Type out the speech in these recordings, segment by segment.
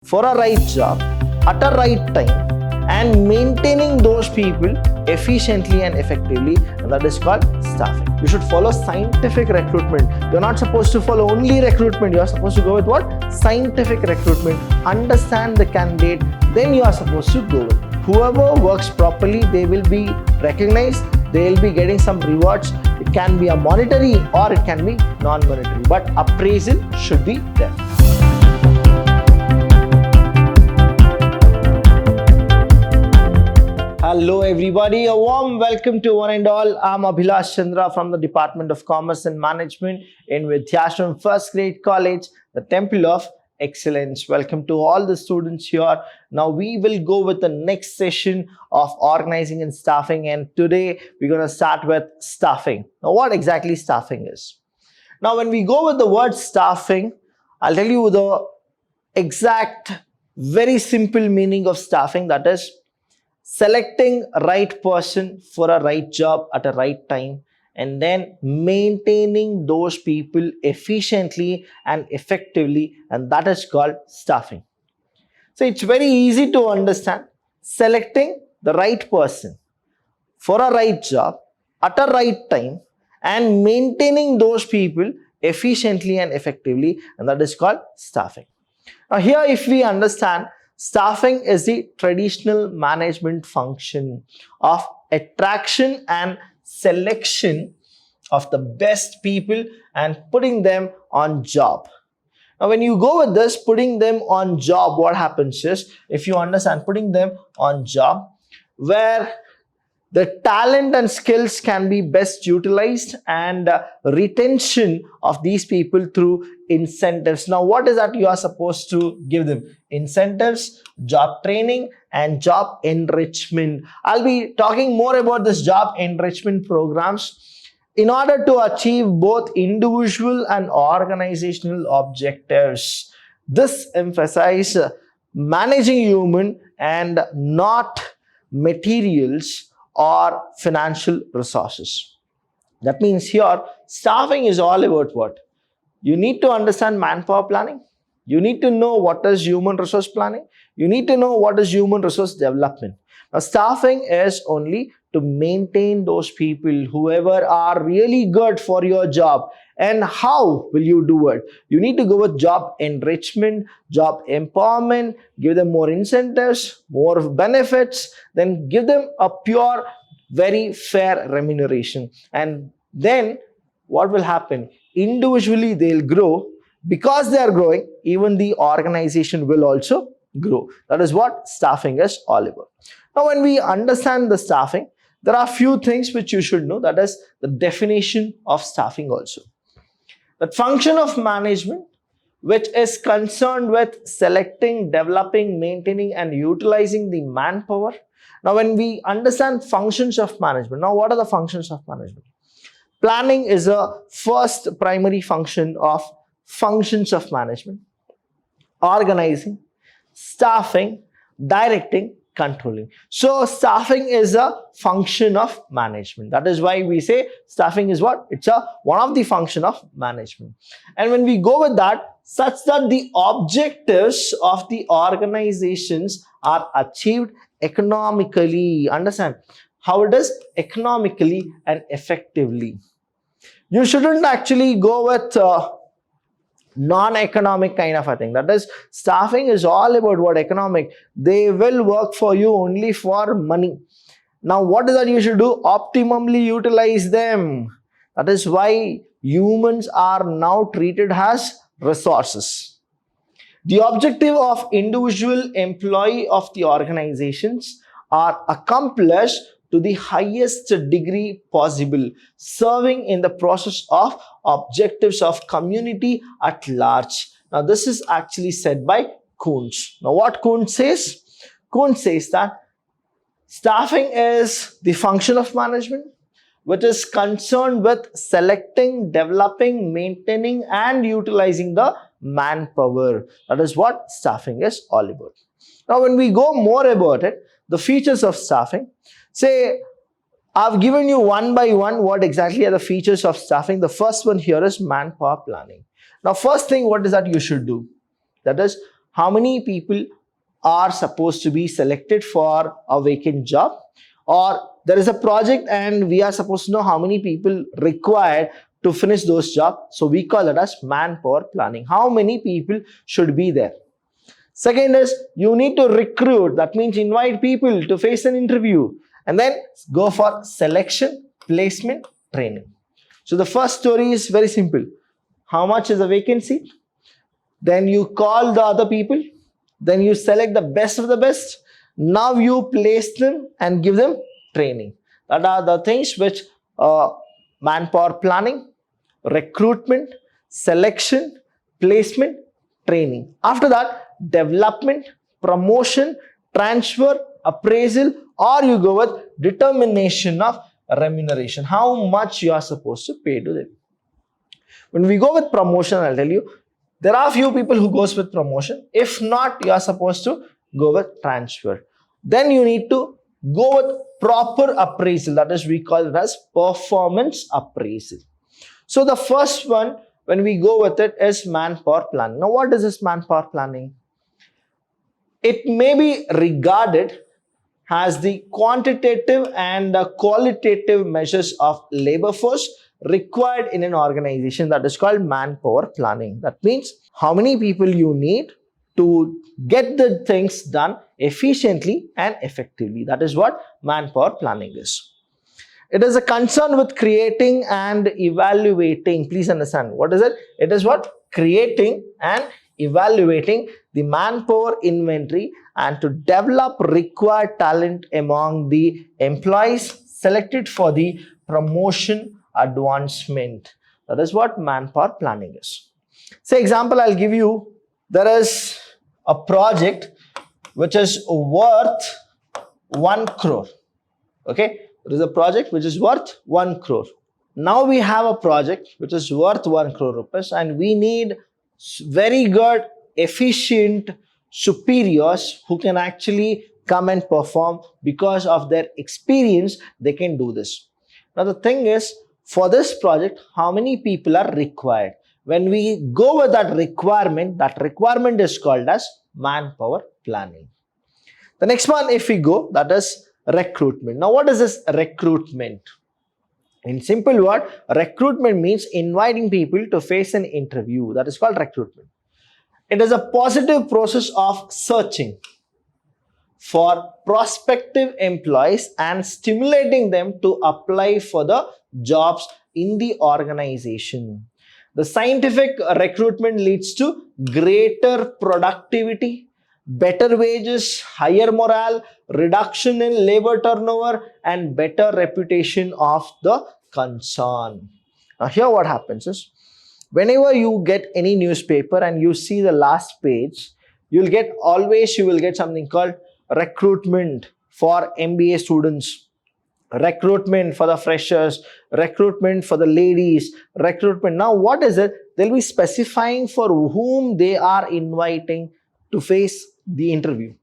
for a right job at a right time and maintaining those people efficiently and effectively, and that is called staffing. You should follow scientific recruitment. You're not supposed to follow only recruitment. You're supposed to go with what? Scientific recruitment. Understand the candidate, then you are supposed to go with. Whoever works properly, they will be recognized, they will be getting some rewards. It can be a monetary or it can be non-monetary, but appraisal should be there. Hello everybody, a warm welcome to one and all. I'm Abhilash Chandra from the Department of Commerce and Management in Vidyashram First Grade College, the Temple of Excellence. Welcome to all the students here. Now we will go with the next session of organizing and staffing, and today we're going to start with staffing. Now what exactly staffing is? Now when we go with the word staffing, I'll tell you the exact very simple meaning of staffing, that is selecting a right person for a right job at a right time and then maintaining those people efficiently and effectively, and that is called staffing. So it's very easy to understand. Selecting the right person for a right job at a right time and maintaining those people efficiently and effectively, and that is called staffing. Now here, if we understand, staffing is the traditional management function of attraction and selection of the best people and putting them on job. Now when you go with this, putting them on job, what happens is, if you understand, putting them on job where the talent and skills can be best utilized and retention of these people through incentives. Now what is that you are supposed to give them? Incentives, job training and job enrichment. I'll be talking more about this job enrichment programs in order to achieve both individual and organizational objectives. This emphasizes managing human and not materials or financial resources. That means here, staffing is all about what? You need to understand manpower planning. You need to know what is human resource planning. You need to know what is human resource development. Now, staffing is only to maintain those people, whoever are really good for your job. And how will you do it? You need to go with job enrichment, job empowerment, give them more incentives, more benefits, then give them a pure, very fair remuneration. And then what will happen? Individually, they'll grow. Because they are growing, even the organization will also grow. That is what staffing is all about. Now, when we understand the staffing, there are a few things which you should know. That is the definition of staffing also. The function of management, which is concerned with selecting, developing, maintaining and utilizing the manpower. Now, when we understand functions of management, now what are the functions of management? Planning is a first primary function of functions of management. Organizing, staffing, directing, controlling. So staffing is a function of management. That is why we say staffing is what? It's one of the function of management. And when we go with that, such that the objectives of the organizations are achieved economically. Understand how it is? Economically and effectively. You shouldn't actually go with non-economic kind of a thing. That is, staffing is all about what? Economic. They will work for you only for money. Now what is that you should do? Optimally utilize them. That is why humans are now treated as resources. The objective of individual employee of the organizations are accomplished to the highest degree possible, serving in the process of objectives of community at large. Now this is actually said by Kuntz. Now what Kuntz says? Kuntz says that staffing is the function of management which is concerned with selecting, developing, maintaining and utilizing the manpower. That is what staffing is all about. Now when we go more about it, the features of staffing, say I've given you one by one what exactly are the features of staffing. The first one here is manpower planning. Now first thing, what is that you should do? That is how many people are supposed to be selected for a vacant job, or there is a project and we are supposed to know how many people required to finish those jobs. So we call it as manpower planning. How many people should be there? Second is you need to recruit. That means invite people to face an interview and then go for selection, placement, training. So the first story is very simple. How much is the vacancy? Then you call the other people. Then you select the best of the best. Now you place them and give them training. That are the things which manpower planning, recruitment, selection, placement, training. After that, development, promotion, transfer, appraisal, or you go with determination of remuneration. How much you are supposed to pay to them. When we go with promotion, I'll tell you, there are few people who goes with promotion. If not, you are supposed to go with transfer. Then you need to go with proper appraisal. That is, we call it as performance appraisal. So the first one, when we go with it, is manpower planning. Now, what is this manpower planning? It may be regarded as the quantitative and the qualitative measures of labor force required in an organization. That is called manpower planning. That means how many people you need to get the things done efficiently and effectively. That is what manpower planning is. It is a concern with creating and evaluating. Please understand, what is it? It is what? Creating and evaluating the manpower inventory and to develop required talent among the employees selected for the promotion advancement. That is what manpower planning is. Say example, I'll give you, there is a project which is worth 1 crore. Okay, there is a project which is worth 1 crore. Now we have a project which is worth 1 crore rupees and we need very good, efficient superiors who can actually come and perform. Because of their experience, they can do this. Now the thing is, for this project, how many people are required? When we go with that requirement is called as manpower planning. The next one, if we go, that is recruitment. Now what is this recruitment? In simple word, recruitment means inviting people to face an interview. That is called recruitment. It is a positive process of searching for prospective employees and stimulating them to apply for the jobs in the organization. The scientific recruitment leads to greater productivity, better wages, higher morale, reduction in labor turnover, and better reputation of the concern. Now here what happens is, whenever you get any newspaper and you see the last page, you will get something called recruitment for MBA students, recruitment for the freshers, recruitment for the ladies, recruitment. Now what is it? They'll be specifying for whom they are inviting to face the interview.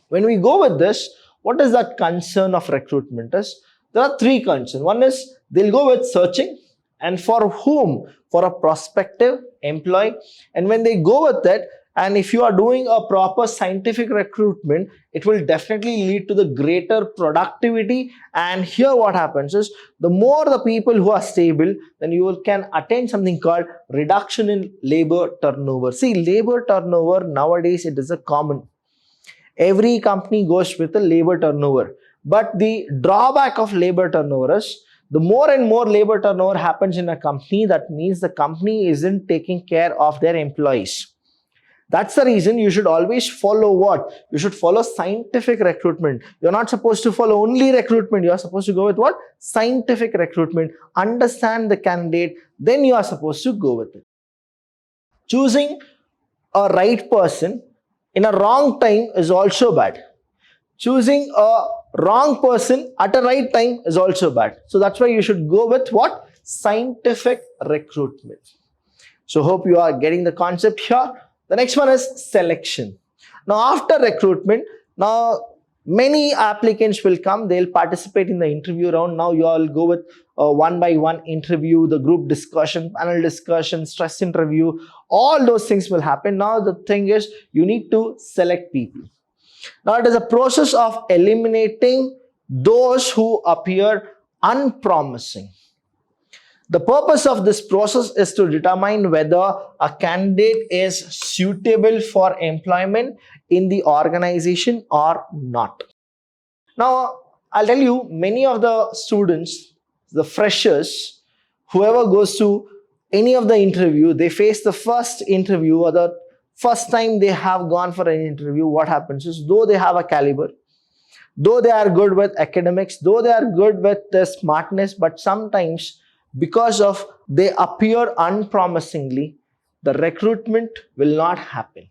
When we go with this, what is that concern of recruitment is? There are three concerns. One is they'll go with searching, and for whom? For a prospective employee. And when they go with that, and if you are doing a proper scientific recruitment, it will definitely lead to the greater productivity. And here what happens is, the more the people who are stable, then you can attain something called reduction in labor turnover. See, labor turnover nowadays, it is a common. Every company goes with a labor turnover. But the drawback of labor turnover is, the more and more labor turnover happens in a company, that means the company isn't taking care of their employees. That's the reason you should always follow what? You should follow scientific recruitment. You're not supposed to follow only recruitment. You are supposed to go with what? Scientific recruitment. Understand the candidate, then you are supposed to go with it. Choosing a right person in a wrong time is also bad. Choosing a wrong person at a right time is also bad. So that's why you should go with what? Scientific recruitment. So hope you are getting the concept here. The next one is selection. Now after recruitment, now Many applicants will come, they'll participate in the interview round. Now you all go with a one by one interview, the group discussion, panel discussion, stress interview, all those things will happen. Now the thing is, you need to select people. Now it is a process of eliminating those who appear unpromising. The purpose of this process is to determine whether a candidate is suitable for employment in the organization or not. Now, I'll tell you, many of the students, the freshers, whoever goes to any of the interview, they face the first interview or the first time they have gone for an interview. What happens is, though they have a caliber, though they are good with academics, though they are good with the smartness, but sometimes because of they appear unpromisingly, the recruitment will not happen.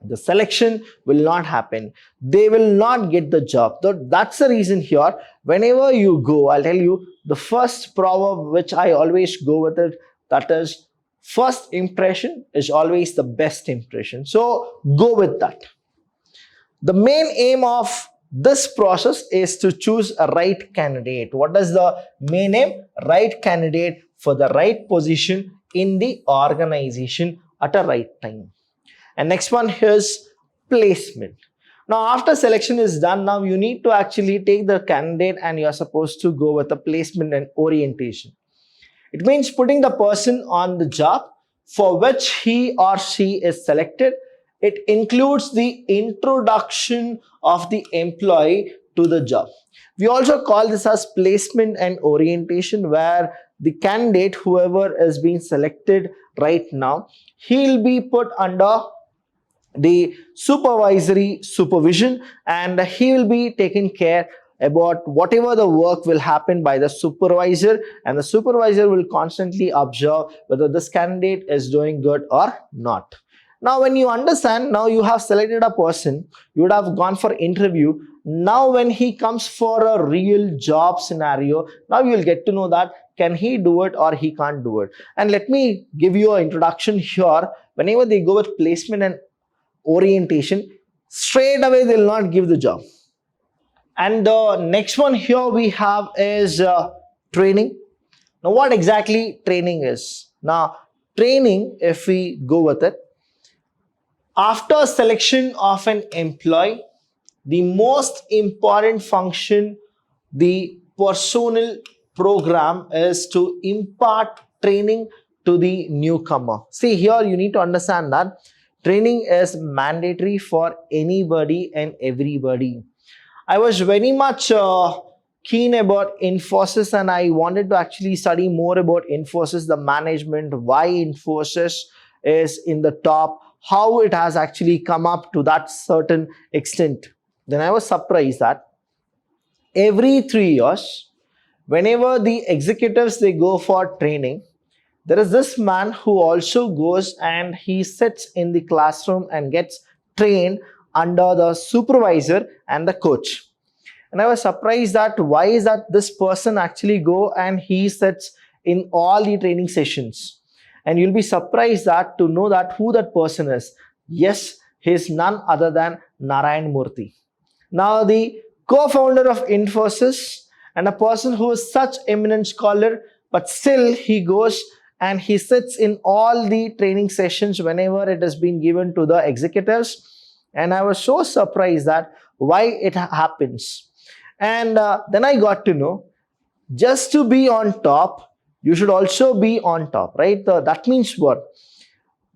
The selection will not happen. They will not get the job. That's the reason here. Whenever you go, I'll tell you the first proverb which I always go with it, that is, first impression is always the best impression. So go with that. The main aim of this process is to choose a right candidate. What is the main aim? Right candidate for the right position in the organization at a right time. And next one is placement. Now after selection is done, now you need to actually take the candidate and you are supposed to go with a placement and orientation. It means putting the person on the job for which he or she is selected. It includes the introduction of the employee to the job. We also call this as placement and orientation, where the candidate, whoever is being selected right now, he'll be put under the supervisory supervision and he will be taken care about whatever the work will happen by the supervisor, and the supervisor will constantly observe whether this candidate is doing good or not. Now when you understand, now you have selected a person, you would have gone for interview. Now when he comes for a real job scenario, now you will get to know that can he do it or he can't do it. And let me give you an introduction here. Whenever they go with placement and orientation, straight away they will not give the job. And the next one here we have is training. Now what exactly training is? Now training, if we go with it, after selection of an employee, the most important function, the personnel program, is to impart training to the newcomer. See here, you need to understand that training is mandatory for anybody and everybody. I was very much keen about Infosys and I wanted to actually study more about Infosys, the management, why Infosys is in the top, how it has actually come up to that certain extent. Then I was surprised that every 3 years, whenever the executives, they go for training, there is this man who also goes and he sits in the classroom and gets trained under the supervisor and the coach. And I was surprised that why is that this person actually go and he sits in all the training sessions. And you'll be surprised that to know that who that person is. Yes, he is none other than Narayan Murthy. Now the co-founder of Infosys and a person who is such eminent scholar, but still he goes and he sits in all the training sessions whenever it has been given to the executives. And I was so surprised that why it happens. And then I got to know, just to be on top, you should also be on top, right? That means what?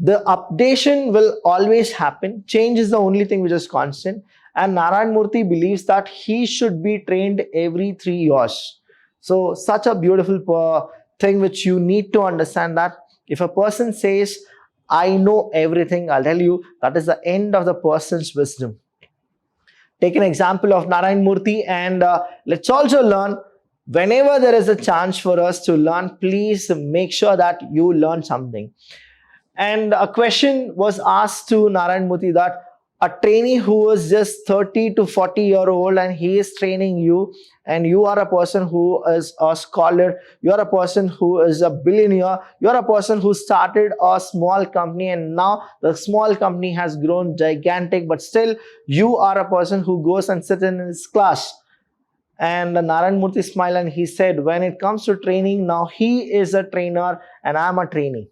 The updation will always happen. Change is the only thing which is constant. And Narayan Murthy believes that he should be trained every 3 years. So such a beautiful thing which you need to understand, that if a person says, I know everything, I'll tell you, that is the end of the person's wisdom. Take an example of Narayan Murthy and let's also learn. Whenever there is a chance for us to learn, please make sure that you learn something. And a question was asked to Narayan Murthy that a trainee who is just 30 to 40-year old and he is training you, and you are a person who is a scholar, you are a person who is a billionaire, you are a person who started a small company and now the small company has grown gigantic, but still you are a person who goes and sits in his class. And Narayan Murthy smiled and he said, when it comes to training, now he is a trainer and I'm a trainee.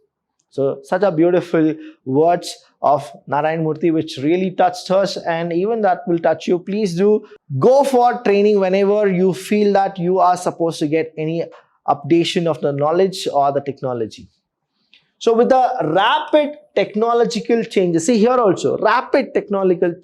So such a beautiful words of Narayan Murthy which really touched us, and even that will touch you. Please do go for training whenever you feel that you are supposed to get any updation of the knowledge or the technology. So with the rapid technological changes, see here also, rapid technological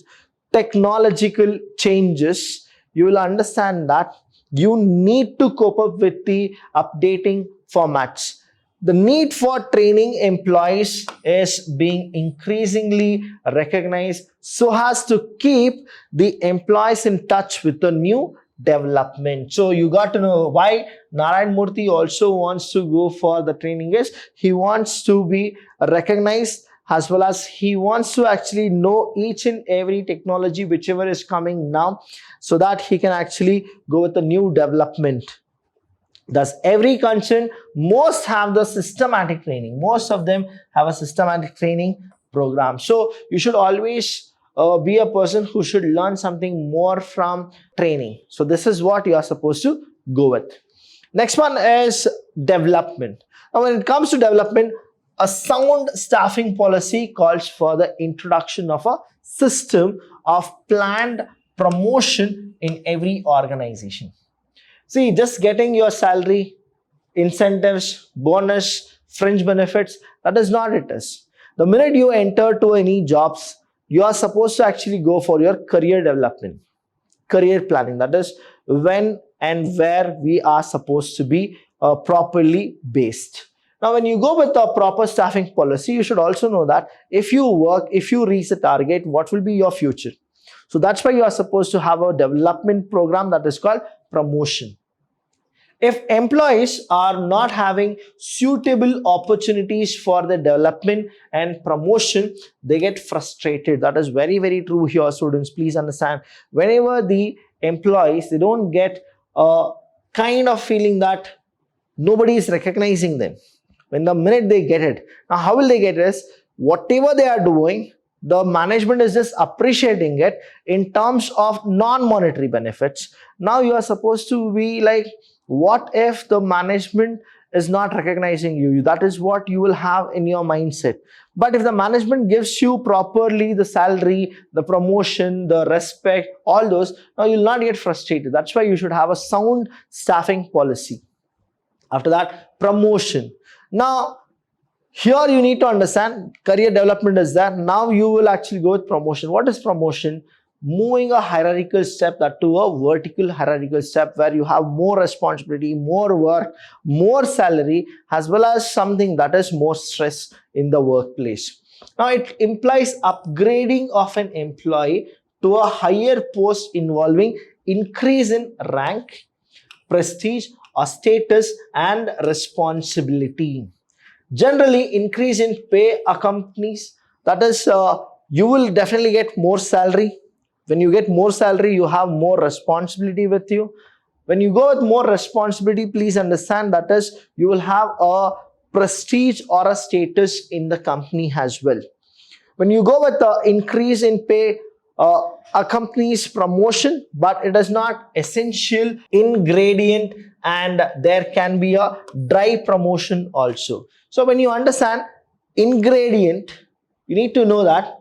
changes, you will understand that you need to cope up with the updating formats. The need for training employees is being increasingly recognized so as to keep the employees in touch with the new development. So you got to know why Narayan Murthy also wants to go for the training is he wants to be recognized, as well as he wants to actually know each and every technology whichever is coming now, so that he can actually go with the new development. Thus, every concern most have the systematic training. Most of them have a systematic training program. So you should always be a person who should learn something more from training. So this is what you are supposed to go with. Next one is development. Now, when it comes to development, a sound staffing policy calls for the introduction of a system of planned promotion in every organization. See, just getting your salary, incentives, bonus, fringe benefits, that is not it is. The minute you enter to any jobs, you are supposed to actually go for your career development, career planning. That is when and where we are supposed to be properly based. Now, when you go with a proper staffing policy, you should also know that if you work, if you reach the target, what will be your future? So that's why you are supposed to have a development program that is called promotion. If employees are not having suitable opportunities for the development and promotion, they get frustrated. That is very, very true here, students. Please understand. Whenever the employees, they don't get a kind of feeling that nobody is recognizing them. When the minute they get it, now how will they get it is whatever they are doing, the management is just appreciating it in terms of non-monetary benefits. Now you are supposed to be like, what if the management is not recognizing you? That is what you will have in your mindset. But if the management gives you properly the salary, the promotion, the respect, all those, now you will not get frustrated. That's why you should have a sound staffing policy. After that, promotion. Now, here you need to understand career development is there. Now you will actually go with promotion. What is promotion? Moving a hierarchical step, that to a vertical hierarchical step where you have more responsibility, more work, more salary, as well as something that is more stress in the workplace. Now it implies upgrading of an employee to a higher post involving increase in rank, prestige or status and responsibility. Generally, increase in pay accompanies, that is you will definitely get more salary. When you get more salary, you have more responsibility with you. When you go with more responsibility, please understand that is you will have a prestige or a status in the company as well. When you go with the increase in pay, accompanies promotion, but it is not essential ingredient, and there can be a dry promotion also. So when you understand ingredient, you need to know that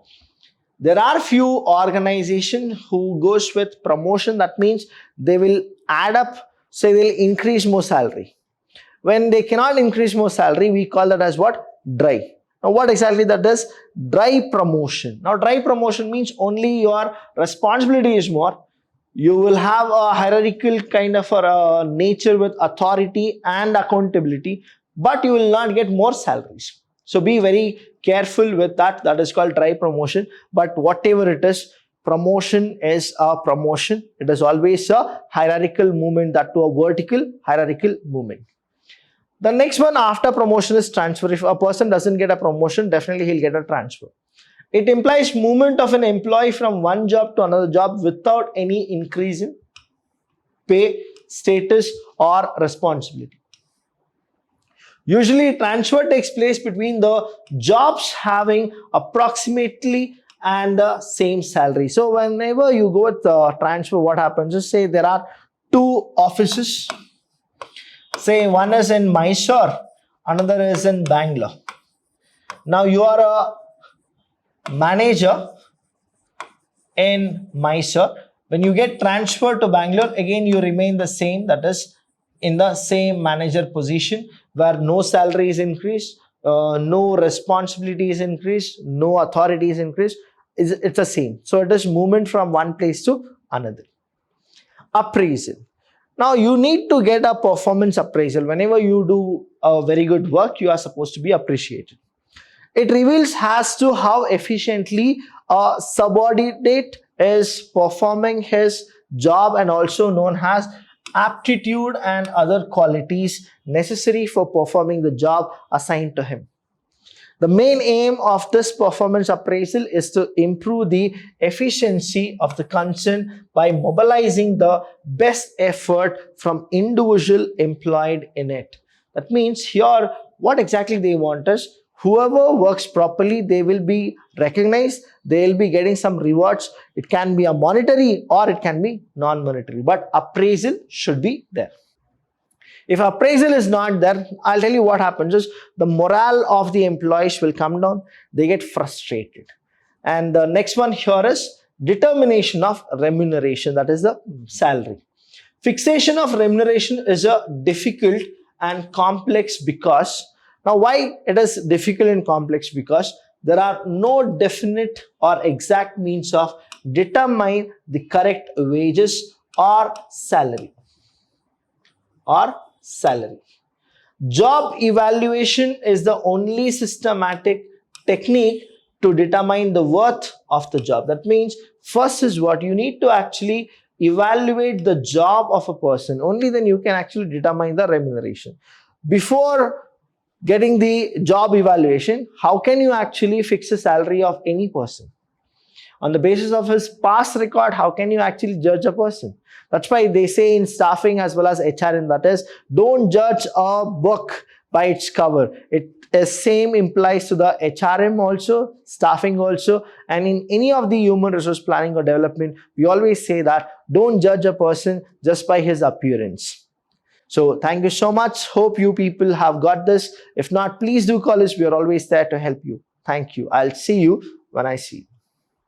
there are few organizations who goes with promotion. That means they will add up, say they'll increase more salary. When they cannot increase more salary, we call that as what? Dry. Now what exactly that is? Dry promotion. Now dry promotion means only your responsibility is more. You will have a hierarchical kind of a nature with authority and accountability, but you will not get more salaries. So be very careful with that. That is called dry promotion. But whatever it is, promotion is a promotion. It is always a hierarchical movement, that to a vertical hierarchical movement. The next one after promotion is transfer. If a person doesn't get a promotion, definitely he'll get a transfer. It implies movement of an employee from one job to another job without any increase in pay, status, or responsibility. Usually, transfer takes place between the jobs having approximately and the same salary. So, whenever you go with transfer, what happens is, say there are two offices. Say one is in Mysore, another is in Bangalore. Now you are a manager in Mysore. When you get transferred to Bangalore, again you remain the same, that is in the same manager position, where no salary is increased, no responsibility is increased, no authority is increased. It's the same. So it is movement from one place to another. Appraisal. Now you need to get a performance appraisal. Whenever you do a very good work, you are supposed to be appreciated. It reveals as to how efficiently a subordinate is performing his job, and also known as aptitude and other qualities necessary for performing the job assigned to him. The main aim of this performance appraisal is to improve the efficiency of the concern by mobilizing the best effort from individual employed in it. That means here what exactly they want is, whoever works properly, they will be recognized, they will be getting some rewards. It can be a monetary or it can be non-monetary, but appraisal should be there. If appraisal is not there, I'll tell you what happens is, the morale of the employees will come down, they get frustrated. And the next one here is determination of remuneration, that is the salary. Fixation of remuneration is a difficult and complex because, now why it is difficult and complex? Because there are no definite or exact means of determine the correct wages or salary. Job evaluation is the only systematic technique to determine the worth of the job. That means first is what you need to actually evaluate the job of a person. Only then you can actually determine the remuneration. Before getting the job evaluation, how can you actually fix the salary of any person? On the basis of his past record, how can you actually judge a person? That's why they say in staffing as well as HRM, that is, don't judge a book by its cover. It is same implies to the HRM also, staffing also, and in any of the human resource planning or development, we always say that don't judge a person just by his appearance. So thank you so much. Hope you people have got this. If not, please do call us. We are always there to help you. Thank you. I'll see you when I see you.